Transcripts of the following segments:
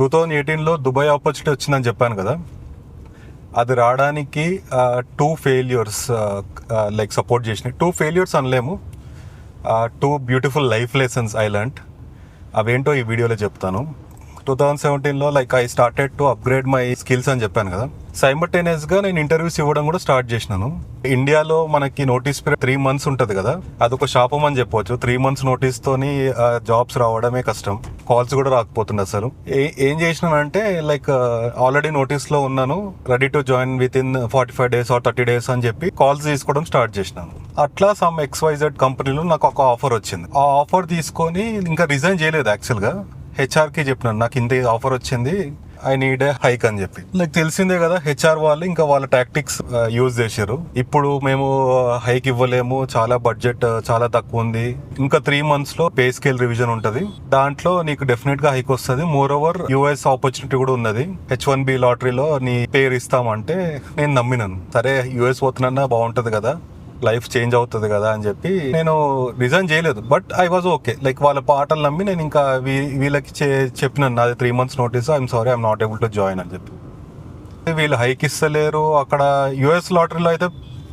2018లో Dubai opportunity వచ్చిందని చెప్పాను కదా, అది రావడానికి 2 ఫెయిల్యూర్స్ లైక్ సపోర్ట్ చేసినాయి. 2 ఫెయిల్యూర్స్ అనలేము, 2 beautiful life lessons I learned. అవేంటో ఈ వీడియోలో చెప్తాను. 2017లో like I started to upgrade my skills అని చెప్పాను కదా. సైమల్టేనియస్గా నేను ఇంటర్వ్యూస్ ఇవ్వడం కూడా స్టార్ట్ చేసినాను. ఇండియాలో మనకి నోటీస్ పీరియడ్ 3 months ఉంటుంది కదా, అదొక శాపం అని చెప్పవచ్చు. 3 months నోటీస్తోని జాబ్స్ రావడమే కష్టం, కాల్స్ కూడా రాకపోతుంది అసలు. ఏం చేసినానంటే లైక్ ఆల్రెడీ నోటీస్లో ఉన్నాను, ready to join with in 45 days or 30 days అని చెప్పి కాల్స్ తీసుకోవడం స్టార్ట్ చేసినాను. అట్లా సమ్ XYZ కంపెనీలో నాకు ఒక ఆఫర్ వచ్చింది. ఆ ఆఫర్ తీసుకొని ఇంకా రిజైన్ చేయలేదు. యాక్చువల్గా హెచ్ఆర్కి చెప్పినాను, నాకు ఇంత ఆఫర్ వచ్చింది, ఐ నీడ్ ఏ హైక్ అని చెప్పి. నాకు తెలిసిందే కదా, హెచ్ఆర్ వాళ్ళు ఇంకా వాళ్ళ టాక్టిక్స్ యూజ్ చేశారు. ఇప్పుడు మేము హైక్ ఇవ్వలేము, చాలా బడ్జెట్ చాలా తక్కువ ఉంది, ఇంకా 3 monthsలో పే స్కేల్ రివిజన్ ఉంటుంది, దాంట్లో నీకు డెఫినెట్ గా హైక్ వస్తుంది, మోర్ ఓవర్ యూఎస్ ఆపర్చునిటీ కూడా ఉన్నది, H1B లాటరీలో నీ పేరు ఇస్తామంటే నేను నమ్మినాను. సరే యూఎస్ పోతున్నా బాగుంటది కదా, లైఫ్ చేంజ్ అవుతుంది కదా అని చెప్పి నేను రిజైన్ చేయలేదు. But I was okay, like వాళ్ళ పాటలు నమ్మి నేను ఇంకా వీళ్ళకి చెప్పినాను, నాది 3 months notice, I'm sorry I'm not able to join అని చెప్పి. వీళ్ళు హైక్ ఇస్తలేరు. అక్కడ యుఎస్ లాటరీలో అయితే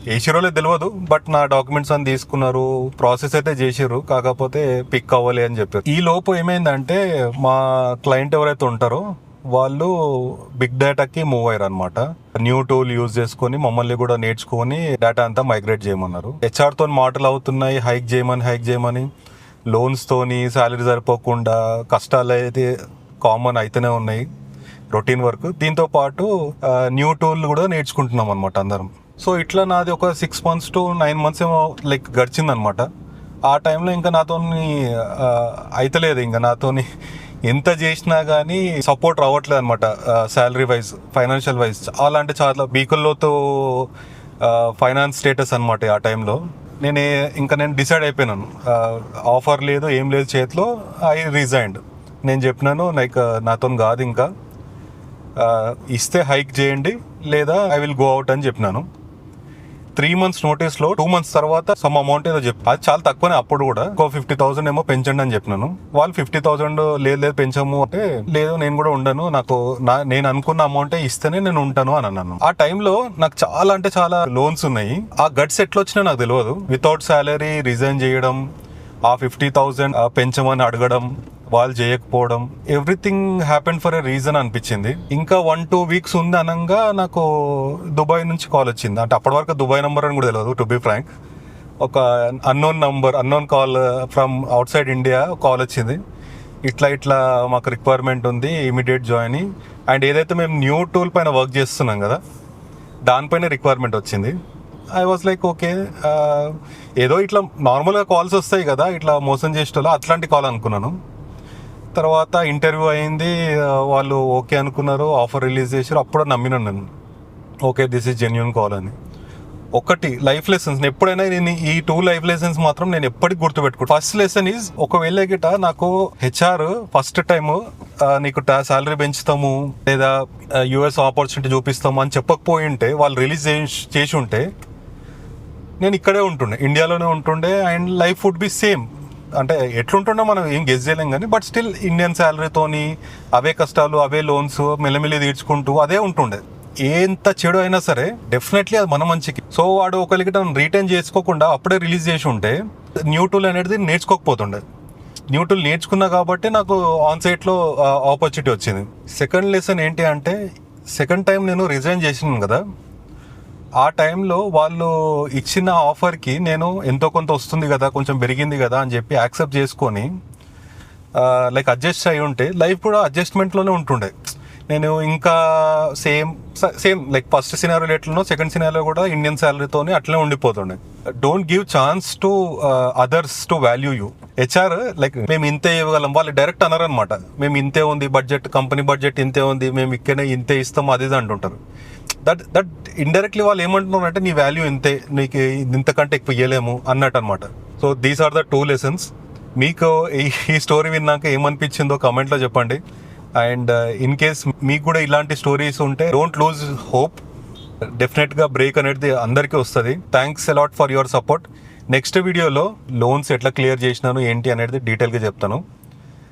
వేసిరోలే తెలియదు, బట్ నా డాక్యుమెంట్స్ అని తీసుకున్నారు, ప్రాసెస్ అయితే చేసిర్రు, కాకపోతే పిక్ అవ్వాలి అని చెప్పారు. ఈ లోపు ఏమైందంటే మా క్లయింట్ ఎవరైతే ఉంటారో వాళ్ళు బిగ్ డేటాకి మూవ్ అయ్యారు అనమాట. న్యూ టూల్ యూజ్ చేసుకొని మమ్మల్ని కూడా నేర్చుకొని డేటా అంతా మైగ్రేట్ చేయమన్నారు. హెచ్ఆర్తో మాటలు అవుతున్నాయి, హైక్ చేయమని. లోన్స్తోని శాలరీ సరిపోకుండా కష్టాలు అయితే కామన్ అయితేనే ఉన్నాయి, రొటీన్ వర్క్. దీంతో పాటు న్యూ టూల్ కూడా నేర్చుకుంటున్నాం అనమాట అందరం. సో ఇట్లా నాది ఒక 6 months to 9 months ఏమో లైక్ గడిచిందనమాట. ఆ టైంలో ఇంకా నాతోని అయితలేదు, ఇంకా నాతోని ఎంత చేసినా కానీ సపోర్ట్ రావట్లేదు అనమాట. శాలరీ వైజ్, ఫైనాన్షియల్ వైజ్ చాలా అంటే చాలా బీకుల్లోతో ఫైనాన్స్ స్టేటస్ అనమాట. ఆ టైంలో నేను డిసైడ్ అయిపోయినాను, ఆఫర్ లేదు ఏం లేదు చేతిలో, ఐ రిజైన్డ్. నేను చెప్పినాను లైక్ నాతో కాదు, ఇంకా ఇస్తే హైక్ చేయండి లేదా ఐ విల్ గో అవుట్ అని చెప్పినాను. 3 months నోటీస్లో 2 months తర్వాత సమ్ అమౌంట్ ఏదో చెప్పి, అది చాలా తక్కువనే అప్పుడు కూడా, 50,000 ఏమో పెంచండి అని చెప్పినాను. వాళ్ళు 50,000 లేదు పెంచాము అంటే, లేదు నేను కూడా ఉండను, నేను అనుకున్న అమౌంటే ఇస్తేనే నేను ఉంటాను అని అన్నాను. ఆ టైంలో నాకు చాలా అంటే చాలా లోన్స్ ఉన్నాయి. ఆ గట్స్ ఎట్లా వచ్చినా నాకు తెలియదు. వితౌట్ శాలరీ రిజైన్ చేయడం, ఆ 50,000 పెంచమని అడగడం, వాళ్ళు చేయకపోవడం, everything happen for a reason అనిపించింది. ఇంకా 1-2 weeks ఉంది అనగా నాకు దుబాయ్ నుంచి కాల్ వచ్చింది. అంటే అప్పటి వరకు దుబాయ్ నెంబర్ అని కూడా తెలియదు, టు బి ఫ్రాంక్. ఒక unknown call from out side India call వచ్చింది. ఇట్లా మాకు రిక్వైర్మెంట్ ఉంది, ఇమీడియట్ జాయినింగ్. అండ్ ఏదైతే మేము న్యూ టూల్ పైన వర్క్ చేస్తున్నాం కదా, దానిపైన రిక్వైర్మెంట్ వచ్చింది. ఐ వాజ్ లైక్ ఓకే, ఏదో ఇట్లా నార్మల్గా కాల్స్ వస్తాయి కదా ఇట్లా మోసం చేసేటోళ్ళు, అట్లాంటి కాల్ అనుకున్నాను. తర్వాత ఇంటర్వ్యూ అయింది, వాళ్ళు ఓకే అనుకున్నారు, ఆఫర్ రిలీజ్ చేశారు. అప్పుడు నమ్మినాను నేను, okay this is genuine call అని. ఒకటి లైఫ్ లెసన్స్, ఎప్పుడైనా నేను ఈ 2 life lessons మాత్రం నేను ఎప్పటికి గుర్తుపెట్టుకుంటాను. ఫస్ట్ లెసన్ ఈజ్, ఒకవేళ గిట నాకు హెచ్ఆర్ ఫస్ట్ టైం నీకు శాలరీ పెంచుతాము లేదా యూఎస్ ఆపర్చునిటీ చూపిస్తాము అని చెప్పకపోయి ఉంటే, వాళ్ళు రిలీజ్ చేసి ఉంటే నేను ఇక్కడే ఉంటుండే, ఇండియాలోనే ఉంటుండే, and life would be same. అంటే ఎట్లుంటుండో మనం ఏం గెస్ చేయలేం కానీ, బట్ స్టిల్ ఇండియన్ శాలరీతోని అవే కష్టాలు, అవే లోన్స్ మెల్లమెల్లి తీర్చుకుంటూ అదే ఉంటుండే. ఎంత చెడు అయినా సరే డెఫినెట్లీ అది మన మంచికి. సో వాడు ఒకరికి రీటైన్ చేసుకోకుండా అప్పుడే రిలీజ్ చేసి ఉంటే న్యూ టూల్ అనేది నేర్చుకోకపోతుండే. న్యూ టూల్ నేర్చుకున్నా కాబట్టి నాకు ఆన్ సైట్లో ఆపర్చునిటీ వచ్చింది. సెకండ్ లెసన్ ఏంటి అంటే, సెకండ్ టైం నేను రిజైన్ చేసినాను కదా, ఆ టైంలో వాళ్ళు ఇచ్చిన ఆఫర్కి నేను ఎంతో కొంత వస్తుంది కదా, కొంచెం పెరిగింది కదా అని చెప్పి యాక్సెప్ట్ చేసుకొని లైక్ అడ్జస్ట్ అయి ఉంటే లైఫ్ కూడా అడ్జస్ట్మెంట్లోనే ఉంటుండే. నేను ఇంకా సేమ్ లైక్ ఫస్ట్ సినారియో ఎట్లనో సెకండ్ సినారియో కూడా ఇండియన్ శాలరీతోనే అట్లనే ఉండిపోతుండే. Don't give chance to others to value you. HR like మేము ఇంతే ఇవ్వగలం, వాళ్ళు డైరెక్ట్ అన్నారనమాట, మేము ఇంతే ఉంది బడ్జెట్, కంపెనీ బడ్జెట్ ఇంతే ఉంది, మేము ఇక్కడనే ఇంతే ఇస్తాం అది అంటుంటారు. దట్ ఇండైరెక్ట్లీ వాళ్ళు ఏమంటున్నారు అంటే, నీ వాల్యూ ఇంతే, నీకు ఇంతకంటే ఎక్కువ ఇవ్వలేము అన్నట్టు అనమాట. So these are the 2 lessons. మీకు ఈ స్టోరీ విన్నాక ఏమనిపించిందో కమెంట్లో చెప్పండి. అండ్ ఇన్ కేస్ మీకు కూడా ఇలాంటి స్టోరీస్ ఉంటే డోంట్ లూజ్ హోప్, డెఫినెట్గా బ్రేక్ అనేది అందరికీ వస్తుంది. Thanks a lot for your support. Next వీడియోలో లోన్స్ ఎట్లా క్లియర్ చేసినాను ఏంటి అనేది డీటెయిల్గా చెప్తాను.